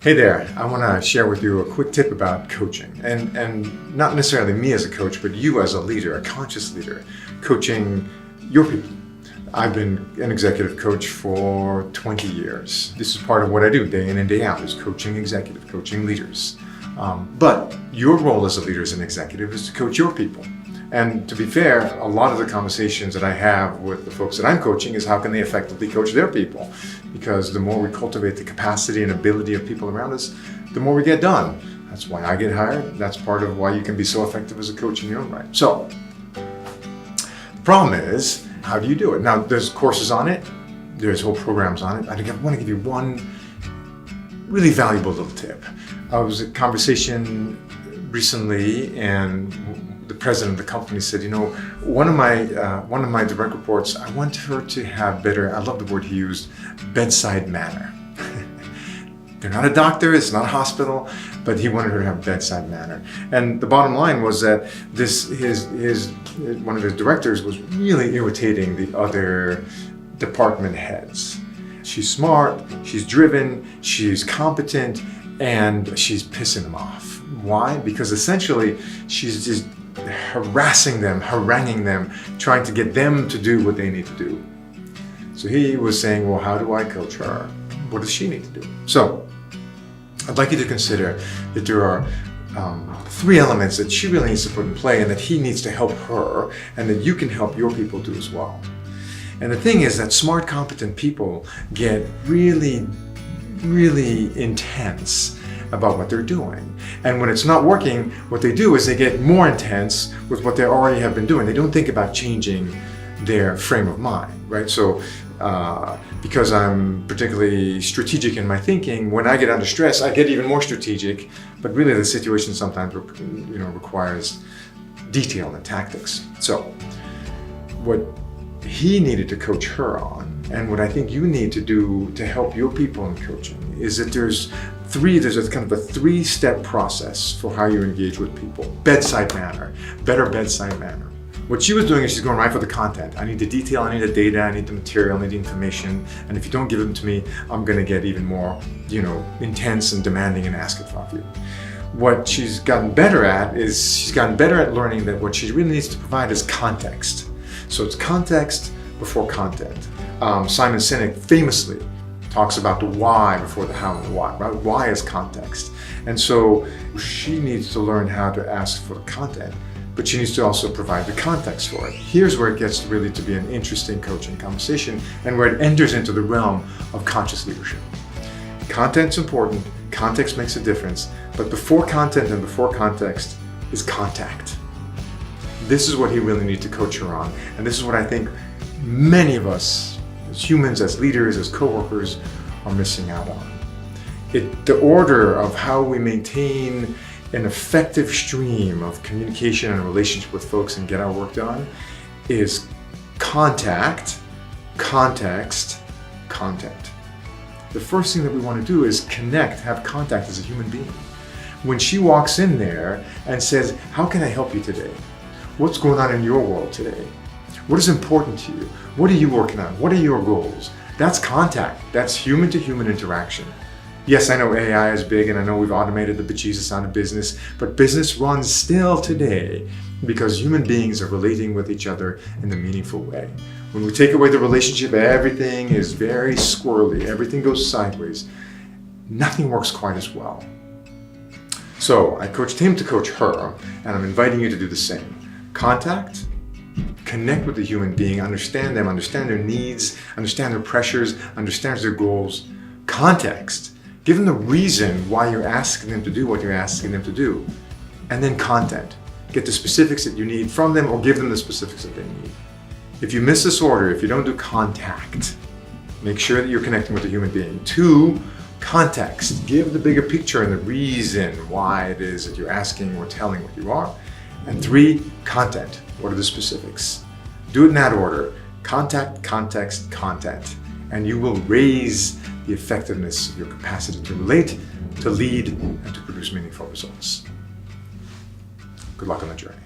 Hey there, I want to share with you a quick tip about coaching, and not necessarily me as a coach, but you as a leader, a conscious leader, coaching your people. I've been an executive coach for 20 years. This is part of what I do day in and day out, is coaching leaders. But your role as a leader, as an executive, is to coach your people. And to be fair, a lot of the conversations that I have with the folks that I'm coaching is how can they effectively coach their people? Because the more we cultivate the capacity and ability of people around us, the more we get done. That's why I get hired. That's part of why you can be so effective as a coach in your own right. So, the problem is, how do you do it? Now, there's courses on it. There's whole programs on it. I want to give you one really valuable little tip. I was in a conversation recently, and the president of the company said, you know, one of my direct reports, I want her to have better, I love the word he used, bedside manner. They're not a doctor, it's not a hospital, but he wanted her to have bedside manner. And the bottom line was that one of his directors was really irritating the other department heads. She's smart, she's driven, she's competent, and she's pissing them off. Why? Because essentially she's just harassing them, haranguing them, trying to get them to do what they need to do. So he was saying, well, how do I coach her? What does she need to do? So I'd like you to consider that there are 3 elements that she really needs to put in play and that he needs to help her, and that you can help your people do as well. And the thing is that smart, competent people get really, really intense about what they're doing. And when it's not working, what they do is they get more intense with what they already have been doing. They don't think about changing their frame of mind, right? So because I'm particularly strategic in my thinking, when I get under stress, I get even more strategic, but really the situation sometimes requires detail and tactics. So what he needed to coach her on, and what I think you need to do to help your people in coaching, is that there's a kind of a 3-step process for how you engage with people. Bedside manner, better bedside manner. What she was doing is she's going right for the content. I need the detail, I need the data, I need the material, I need the information, and if you don't give them to me, I'm gonna get even more, intense and demanding and ask it of you. What she's gotten better at is she's gotten better at learning that what she really needs to provide is context. So it's context before content. Simon Sinek famously talks about the why before the how and the what, right? Why is context. And so she needs to learn how to ask for the content, but she needs to also provide the context for it. Here's where it gets really to be an interesting coaching conversation, and where it enters into the realm of conscious leadership. Content's important, context makes a difference, but before content and before context is contact. This is what he really needs to coach her on, and this is what I think many of us, as humans, as leaders, as coworkers, are missing out on. The order of how we maintain an effective stream of communication and relationship with folks and get our work done is contact, context, content. The first thing that we want to do is connect, have contact as a human being. When she walks in there and says, how can I help you today? What's going on in your world today? What is important to you? What are you working on? What are your goals? That's contact. That's human-to-human interaction. Yes, I know AI is big, and I know we've automated the bejesus out of business, but business runs still today because human beings are relating with each other in a meaningful way. When we take away the relationship, everything is very squirrely. Everything goes sideways. Nothing works quite as well. So I coached him to coach her, and I'm inviting you to do the same. Contact, connect with the human being, understand them, understand their needs, understand their pressures, understand their goals. Context, give them the reason why you're asking them to do what you're asking them to do. And then content, get the specifics that you need from them, or give them the specifics that they need. If you miss this order, if you don't do contact, make sure that you're connecting with the human being. 2, context, give the bigger picture and the reason why it is that you're asking or telling what you are. And 3, content. What are the specifics? Do it in that order. Contact, context, content. And you will raise the effectiveness of your capacity to relate, to lead, and to produce meaningful results. Good luck on the journey.